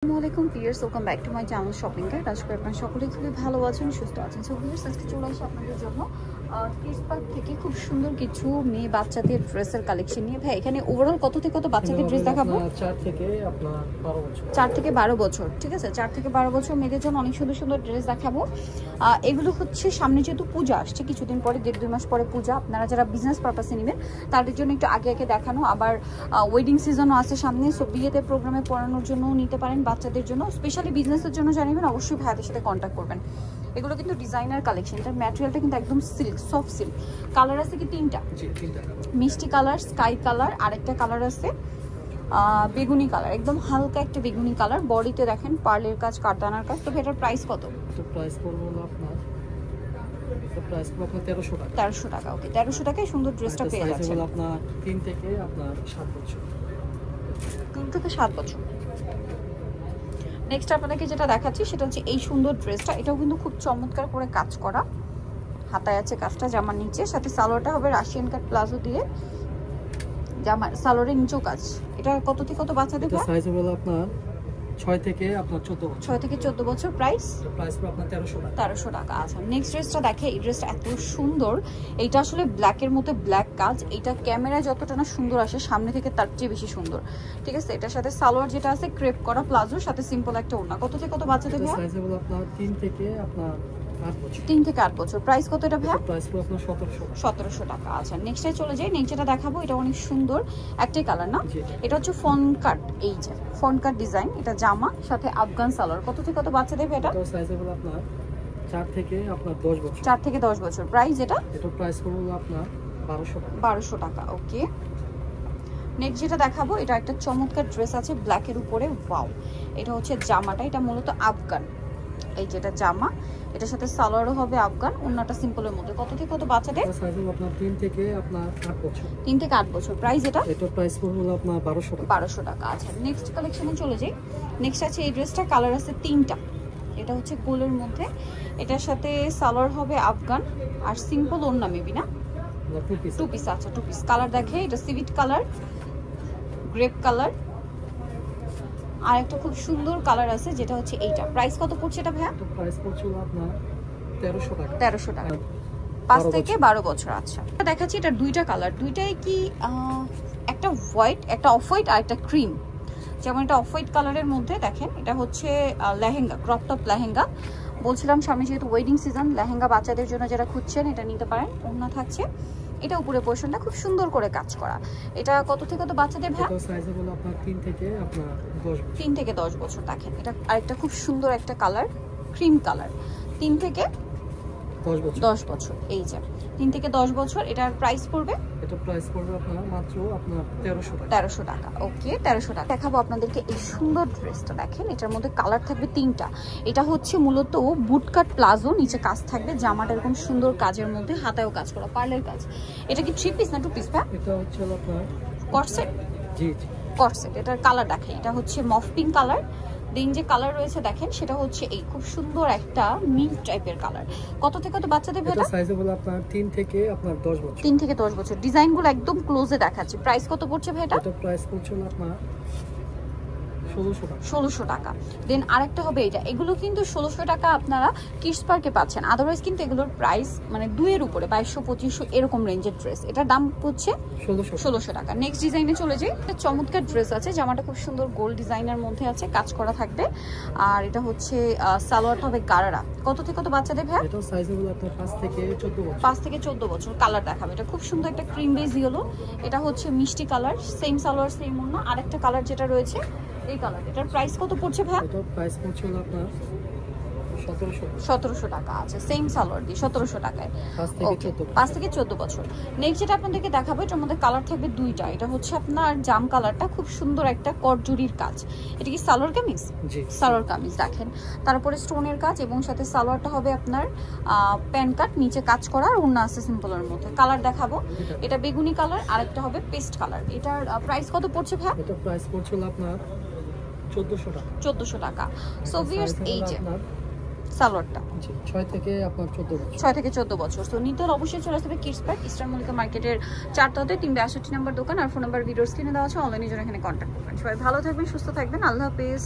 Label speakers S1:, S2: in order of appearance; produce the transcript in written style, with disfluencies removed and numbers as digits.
S1: আসসালামু viewers, welcome back to my channel shopping guide. আশা করি আপনারা সকলেই খুবই ভালো আছেন, সুস্থ আছেন। সো ভিউয়ার্স, আজকে চলে আসি আপনাদের জন্য কিডস পার্ক থেকে খুব সুন্দর কিছু মেয়ে বাচ্চাদের ড্রেসের কালেকশন নিয়ে। ভাই, এখানে ওভারঅল কত থেকে কত বাচ্চাদের ড্রেস দেখাবো?
S2: 4 থেকে আপনার 12 বছর।
S1: 4 থেকে 12 বছর, ঠিক আছে। 4 থেকে 12 বছর মেয়েদের জন্য অনেক সুন্দর সুন্দর ড্রেস দেখাবো। এগুলো হচ্ছে সামনে যেহেতু পূজা আসছে, কিছুদিন পরে 1.5-2 মাস পরে পূজা, আপনারা যারা বিজনেস পারপাসে নেবেন তাদের জন্য একটু আগে আগে দেখানো। আবার ওয়েডিং সিজনও আছে সামনে, সো বিয়েতে প্রোগ্রামে পড়ানোর জন্যও নিতে পারেন, বাচ্চাদের জন্য স্পেশালি বিজনেসের জন্য জানিবেন, অবশ্যই ভাইয়াদের সাথে কন্ট্যাক্ট করবেন। এগুলো কিন্তু ডিজাইনার কালেকশন, এটার ম্যাটেরিয়ালটা কিন্তু একদম সিল্ক, সফট সিল্ক। কালার আছে কি তিনটা? মিষ্টি কালার, স্কাই কালার, আরেকটা কালার আছে বেগুনি কালার, একদম হালকা একটা বেগুনি কালার। বডিতে দেখেন পার্লের কাজ, কারদানার কাজ। তো এটার প্রাইস কত?
S2: তো প্রাইস পড়বে আপনার 1300 টাকা।
S1: 1300 টাকা। ওকে, 1300 টাকায় সুন্দর ড্রেসটা পেয়ে যাচ্ছেন।
S2: আপনার 3 থেকে আপনার 7 বছর।
S1: 3 থেকে 7 বছর। নেক্সট আপনাদেরকে যেটা দেখাচ্ছি সেটা হচ্ছে এই সুন্দর ড্রেসটা। এটাও কিন্তু খুব চমৎকার করে কাজ করা, হাতায় আছে কাজটা, জামার নিচে সাথে সালোয়ারটা হবে রাশিয়ান কাট প্লাজো দিয়ে, জামার সালোয়ারের নিচেও কাজ। এটা কত থেকে কত বাচ্চাদের?
S2: এটা সাইজ হলো আপনার 6 থেকে আপনার 14 বছর।
S1: 6 থেকে 14 বছর। প্রাইস
S2: হবে আপনার 1300 টাকা।
S1: 1300 টাকা। আচ্ছা, নেক্সট ড্রেসটা দেখে। এই ড্রেসটা এত সুন্দর, এইটা আসলে ব্ল্যাকের মধ্যে ব্ল্যাক কাজ। এটা ক্যামেরায় যতটা না সুন্দর আসে, সামনে থেকে তার চেয়ে বেশি সুন্দর, ঠিক আছে। এটার সাথে সালোয়ার যেটা আছে ক্রেপ করা প্লাজোর সাথে সিম্পল একটা ওড়না। কত থেকে কত বাচ্চাদের?
S2: সাইজ হলো আপনার 3 থেকে আপনার 8 বছর।
S1: 3 থেকে 8 বছর। প্রাইস কত এটা ভাই?
S2: প্রাইস পুরো আপনার
S1: 1700 টাকা। আচ্ছা, নেক্সটে চলে যাই। নেক্সট যেটা দেখাবো এটা অনেক সুন্দর, একটাই কালার না, এটা হচ্ছে ফন কাট। এই যে ফন কাট ডিজাইন, এটা জামা সাথে আফগান সালোয়ার। কত থেকে কত বাচ্চাদের এটা?
S2: তো সাইজ হলো আপনার 4 থেকে আপনার 10 বছর।
S1: 4 থেকে 10 বছর। প্রাইস এটা
S2: প্রাইস হলো আপনার 1200 টাকা।
S1: 1200 টাকা। ওকে, নেক্সট যেটা দেখাবো এটা একটা চমৎকার ড্রেস আছে ব্ল্যাকের উপরে। ওয়াও, এটা হচ্ছে জামাটা, এটা মূলত আফগান। এই যেটা জামা, এটার সাথে সালোয়ারও হবে আফগান, ওন্নাটা সিম্পলের মধ্যে। কত থেকে কত বাচ্চাদের?
S2: সাইজ হলো আপনার 3 থেকে আপনার 8 বছর।
S1: 3 থেকে 8 বছর। প্রাইস এটা
S2: প্রাইস হলো আপনার 1200 টাকা।
S1: 1200 টাকা। আচ্ছা, নেক্সট কালেকশনে চলে যাই। নেক্সট আছে এই ড্রেসটা, কালার আছে 3টা। এটা হচ্ছে গোলের মধ্যে, এটার সাথে সালোয়ার হবে আফগান আর সিম্পল ওন্না মেবি না, টু পিস। আচ্ছা, টু পিস। কালার দেখে, এটা সিভিট কালার, গ্রেপ কালার, আর একটা খুব সুন্দর কালার আছে যেটা হচ্ছে এইটা। প্রাইস কত পড়ছে এটা ভাইয়া?
S2: প্রাইস পড়ছে আপনার 1300 টাকা।
S1: 1300 টাকা। 5 থেকে 12 বছর। আচ্ছা, দেখাচ্ছি এটা দুইটা কালার, দুইটাই কি একটা হোয়াইট, একটা অফ হোয়াইট আর একটা ক্রিম। যেমন এটা অফ হোয়াইট কালারের মধ্যে দেখেন, এটা হচ্ছে লেহেঙ্গা, ক্রপ টপ লেহেঙ্গা। বলছিলাম সামনে যেহেতু ওয়েডিং সিজন, লেহেঙ্গা বাচ্চাদের জন্য যারা খুঁজছেন এটা নিতে পারেন। ওড়না থাকছে, এটা উপরে পোরশনটা খুব সুন্দর করে কাজ করা। এটা কত থেকে কত বাচ্চাদের ভাই?
S2: সাইজ হলো আপনার 3 থেকে আপনার 10 বছর।
S1: 3 থেকে 10 বছর। দেখেন এটা আরেকটা খুব সুন্দর একটা কালার, ক্রিম কালার। 3 থেকে 10 বছর। এই যে 3 থেকে 10 বছর। এটার প্রাইস পড়বে? এটা
S2: প্রাইস পড়বে আপনার মাত্র আপনার 1300 টাকা।
S1: 1300 টাকা। ওকে, 1300 টাকা। দেখাবো আপনাদেরকে এই সুন্দর ড্রেসটা। দেখেন এটার মধ্যে কালার থাকবে 3টা। এটা হচ্ছে মূলত বুটকাট প্লাজো, নিচে কাজ থাকবে, জামাটা এরকম সুন্দর কাজের মধ্যে, হাতায়ও কাজ করা, পার্লের কাজ। এটা কি 3 পিস না 2 পিস ভাই?
S2: এটা হচ্ছে আপনার
S1: কটসেট।
S2: জি,
S1: কটসেট। এটার কালার দেখেন, এটা হচ্ছে মফ পিঙ্ক কালার। দেন যে কালার রয়েছে দেখেন সেটা হচ্ছে এই খুব সুন্দর একটা মিল্ক টাইপের কালার। কত থেকে কত বাচ্চাদের ভেতর?
S2: সাইজ হলো আপনার 3 থেকে আপনার 10 বছর।
S1: 3 থেকে 10 বছর। ডিজাইনগুলো একদম ক্লোজে দেখাচ্ছি। প্রাইস কত পড়ছে ভাই এটা?
S2: প্রাইস পড়ছে আপনার 1600 টাকা।
S1: 1600 টাকা। দেন আরেকটা হবে এটা, এগুলো কিন্তু 1600 টাকা আপনারা কিডস পার্কে পাচ্ছেন। আদারওয়াইজ কিন্তু এগুলোর প্রাইস মানে 2 এর উপরে, 2200-2500 এরকম রেঞ্জের ড্রেস। এটার দাম হচ্ছে 1600 টাকা। নেক্সট ডিজাইনে চলে যাই। একটা চমৎকার ড্রেস আছে, জামাটা খুব সুন্দর গোল্ড ডিজাইনের মধ্যে আছে, কাজ করা থাকবে। আর এটা হচ্ছে সালোয়ারটা হবে গারারা। কত থেকে কত বাচ্চাদের ভাই?
S2: এটা সাইজ হলো আপনার 5 থেকে 14 বছর।
S1: 5 থেকে 14 বছর। কালার দেখাবে, এটা খুব সুন্দর একটা ক্রিম বেজ ইয়েলো। এটা হচ্ছে মিষ্টি কালার, সেম সালোয়ার সেম ওড়না। আরেকটা কালার যেটা রয়েছে এই কালার। এটার প্রাইস কত পড়ছে ভাই?
S2: এটা প্রাইস পড়ছে আপনার
S1: 1700 টাকা। আছে সেম সালোয়ার দিয়ে 1700 টাকায়। 5 থেকে 14 বছর। নেক্সট যেটা আপনাদেরকে দেখাবো, এটার মধ্যে কালার থাকবে 2টা। এটা হচ্ছে আপনার জাম কালারটা, খুব সুন্দর একটা করজুরির কাজ। এটা কি সালোয়ার কামিজ?
S2: জি,
S1: সালোয়ার কামিজ। দেখেন তারপরে স্টোনের কাজ এবং সাথে সালোয়ারটা হবে আপনার প্যান কাট, নিচে কাজ করা, আর ওড়না আছে সিম্পলের মধ্যে। কালার দেখাবো, এটা বেগুনি কালার, আরেকটা হবে পেস্ট কালার। এটার প্রাইস কত পড়ছে ভাই?
S2: এটা প্রাইস পড়ছে আপনার 1400 টাকা।
S1: 1400 টাকা। সো ভিউয়ার্স, এই যে সালোয়ারটা
S2: 6 থেকে আপনার 14 বছর।
S1: 6 থেকে 14 বছর। সো নিতে হলে অবশ্যই চলে আসবে কিডস পার্ক, ইস্টার্ন মল্লিকা মার্কেটের 4 তলাতে 362 নম্বর দোকান। আর ফোন নাম্বার ভিডিওর স্ক্রিনে দেওয়া আছে, অনলাইনে জন্য এখানে কন্ট্যাক্ট করবেন। সবাই ভালো থাকবেন, সুস্থ থাকবেন। আল্লাহ হাফেজ।